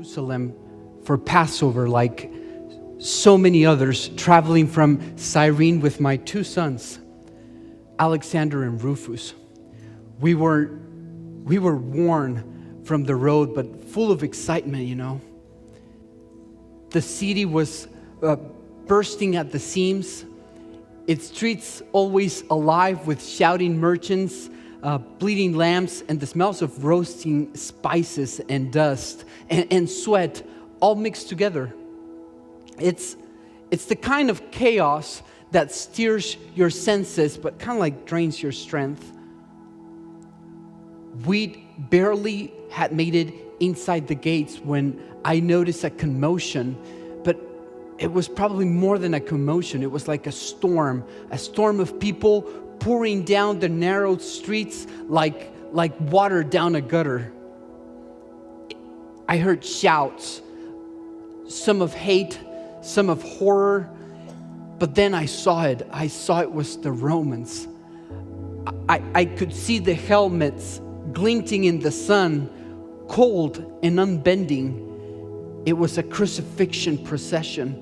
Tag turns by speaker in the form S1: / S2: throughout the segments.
S1: Jerusalem for Passover, like so many others, traveling from Cyrene with my two sons, Alexander and Rufus. We were worn from the road, but full of excitement, you know. The city was bursting at the seams. Its streets always alive with shouting merchants, bleeding lamps, and the smells of roasting spices and dust and sweat all mixed together. It's the kind of chaos that steers your senses but kind of like drains your strength. We barely had made it inside the gates when I noticed a commotion, but it was probably more than a commotion. It was like a storm of people pouring down the narrow streets like water down a gutter. I heard shouts, some of hate, some of horror, but then I saw it. I saw it was the Romans. I could see the helmets glinting in the sun, cold and unbending. It was a crucifixion procession.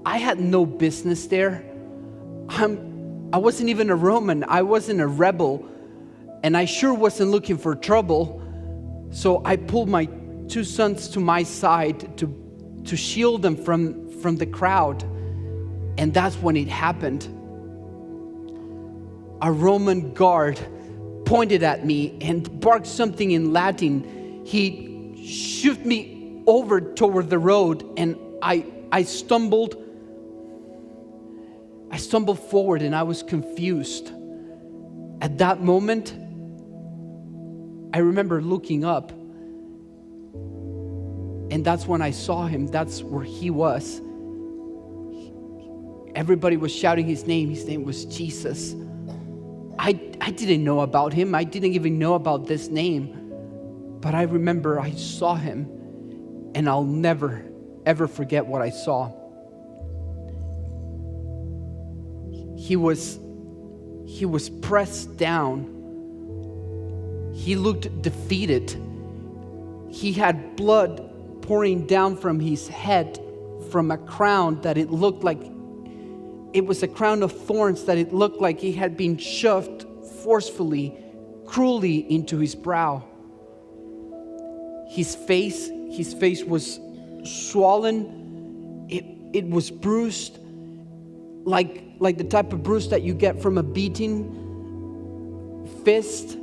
S1: I had no business there. I wasn't even a Roman. I wasn't a rebel, and I sure wasn't looking for trouble. So I pulled my two sons to my side to shield them from the crowd. And that's when it happened. A Roman guard pointed at me and barked something in Latin. He shoved me over toward the road, and I stumbled forward, and I was confused. At that moment, I remember looking up, and that's when I saw him. That's where he was. Everybody was shouting his name. His name was Jesus. I didn't know about him. I didn't even know about this name. But I remember I saw him, and I'll never, ever forget what I saw. He was pressed down. He looked defeated. He had blood pouring down from his head, from a crown that it looked like, it was a crown of thorns that it looked like he had been shoved forcefully, cruelly into his brow. His face was swollen. It was bruised, like the type of bruise that you get from a beating fist.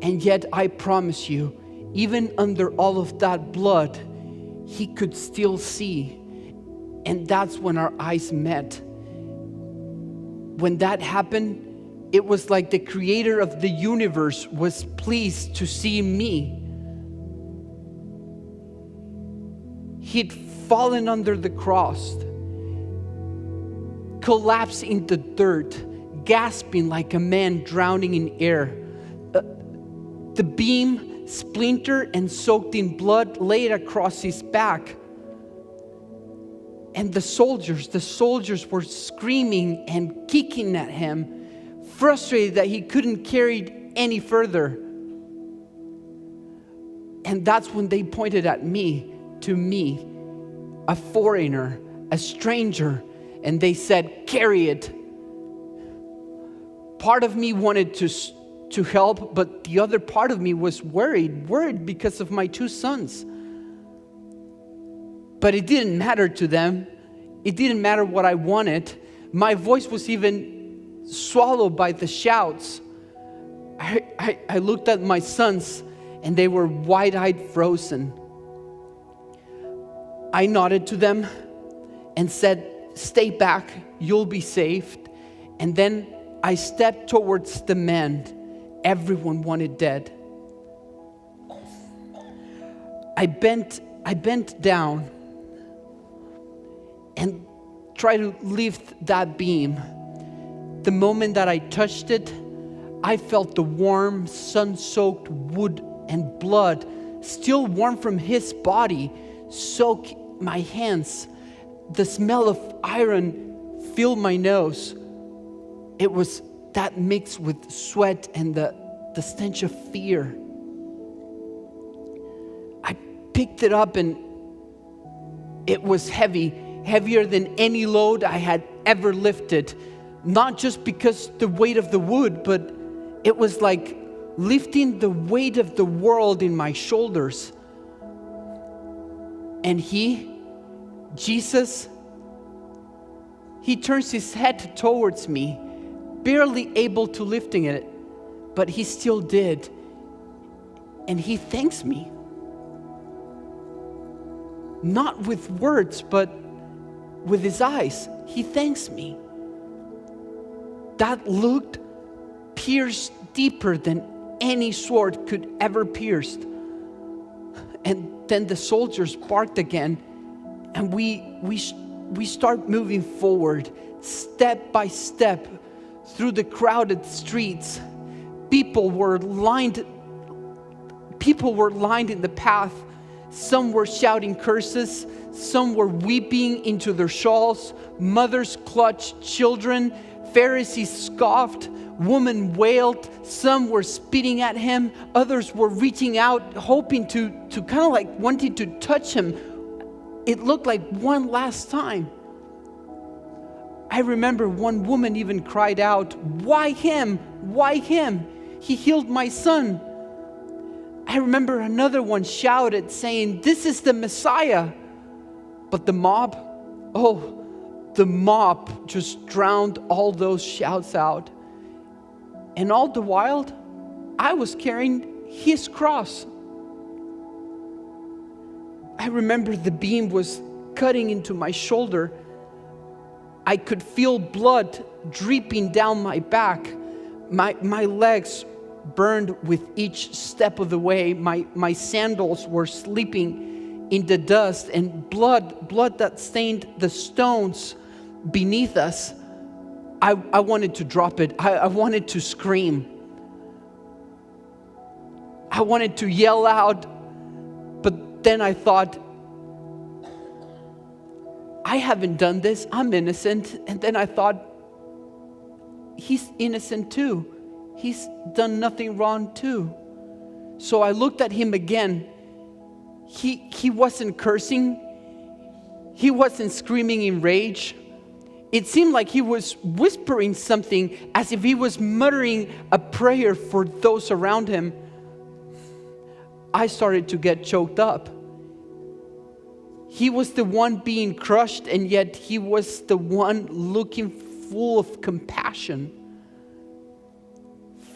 S1: And yet I promise you, even under all of that blood, he could still see. And that's when our eyes met. When that happened, it was like the creator of the universe was pleased to see me. He'd fallen under the cross, collapsed in the dirt, gasping like a man drowning in air. The beam, splintered and soaked in blood, laid across his back. And the soldiers were screaming and kicking at him, frustrated that he couldn't carry it any further. And that's when they pointed at me, to me, a foreigner, a stranger, and they said, "Carry it." Part of me wanted to help, but the other part of me was worried because of my two sons. But it didn't matter to them. It didn't matter what I wanted. My voice was even swallowed by the shouts. I looked at my sons, and they were wide-eyed, frozen. I nodded to them and said, "Stay back, you'll be saved." And then I stepped towards the men everyone wanted dead. I bent down and tried to lift that beam. The moment that I touched it, I felt the warm, sun-soaked wood and blood, still warm from his body, soak my hands. The smell of iron filled my nose. It was that mixed with sweat and the stench of fear. I picked it up, and it was heavy, heavier than any load I had ever lifted. Not just because the weight of the wood, but it was like lifting the weight of the world in my shoulders. And Jesus, he turns his head towards me, barely able to lifting it, but he still did. And he thanks me. Not with words, but with his eyes. He thanks me. That looked pierced deeper than any sword could ever pierce. And then the soldiers barked again, and we start moving forward, step by step, through the crowded streets. People were lined in the path. Some were shouting curses. Some were weeping into their shawls. Mothers clutched children. Pharisees scoffed. Women wailed. Some were spitting at him. Others were reaching out, hoping to kind of like wanting to touch him. It looked like one last time. I remember one woman even cried out, "Why him? Why him? He healed my son." I remember another one shouted saying, "This is the Messiah." But the mob just drowned all those shouts out. And all the while, I was carrying his cross. I remember the beam was cutting into my shoulder. I could feel blood dripping down my back. My legs burned with each step of the way. My sandals were sleeping in the dust, and blood that stained the stones beneath us. I wanted to drop it. I wanted to scream. I wanted to yell out, but then I thought, I haven't done this. I'm innocent. And then I thought, he's innocent too. He's done nothing wrong too. So I looked at him again. He wasn't cursing. He wasn't screaming in rage. It seemed like he was whispering something, as if he was muttering a prayer for those around him. I started to get choked up. He was the one being crushed, and yet he was the one looking full of compassion.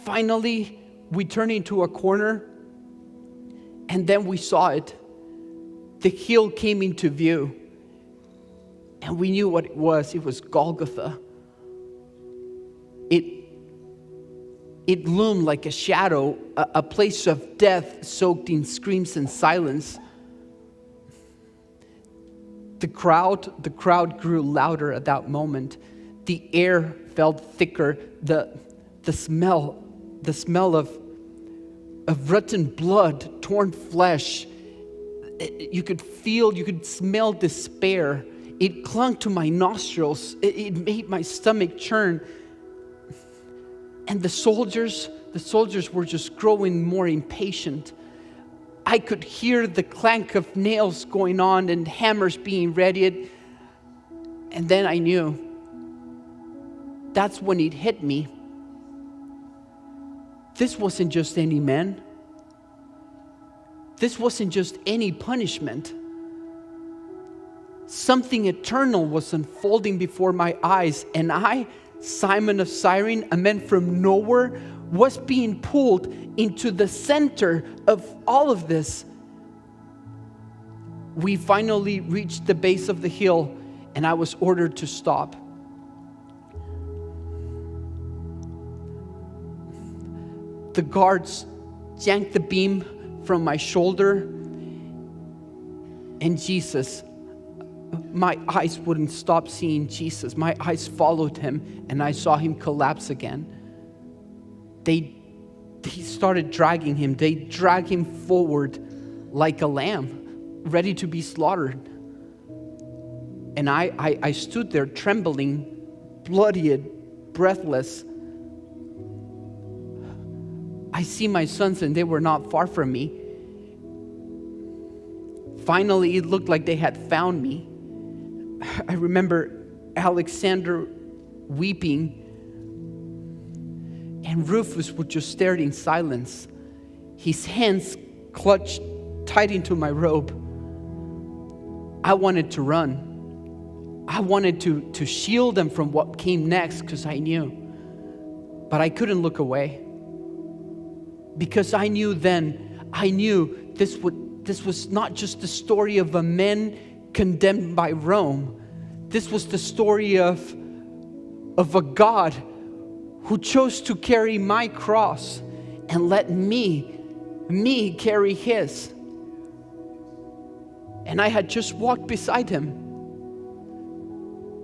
S1: Finally, we turned into a corner, and then we saw it. The hill came into view, and we knew what it was. It was Golgotha. It loomed like a shadow, a place of death soaked in screams and silence. The crowd grew louder at that moment. The air felt thicker. The smell of rotten blood, torn flesh. You could smell despair. It clung to my nostrils. It made my stomach churn. And the soldiers were just growing more impatient. I could hear the clank of nails going on and hammers being readied. And then I knew. That's when it hit me. This wasn't just any man. This wasn't just any punishment. Something eternal was unfolding before my eyes, and I, Simon of Cyrene, a man from nowhere, was being pulled into the center of all of this. We finally reached the base of the hill, and I was ordered to stop. The guards yanked the beam from my shoulder, and Jesus, my eyes wouldn't stop seeing Jesus. My eyes followed him, and I saw him collapse again. They started dragging him. They dragged him forward like a lamb, ready to be slaughtered. And I stood there trembling, bloodied, breathless. I see my sons, and they were not far from me. Finally, it looked like they had found me. I remember Alexander weeping, and Rufus would just stare in silence, his hands clutched tight into my robe. I wanted to run. I wanted to shield them from what came next because I knew. But I couldn't look away. Because I knew this was not just the story of a man condemned by Rome. This was the story of a God who chose to carry my cross and let me carry his. And I had just walked beside him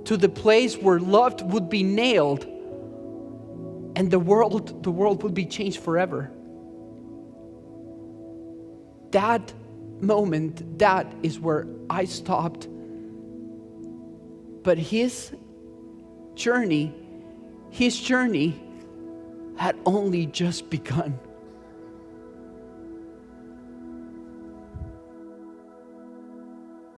S1: to the place where love would be nailed and the world would be changed forever. That moment, that is where I stopped. But his journey had only just begun.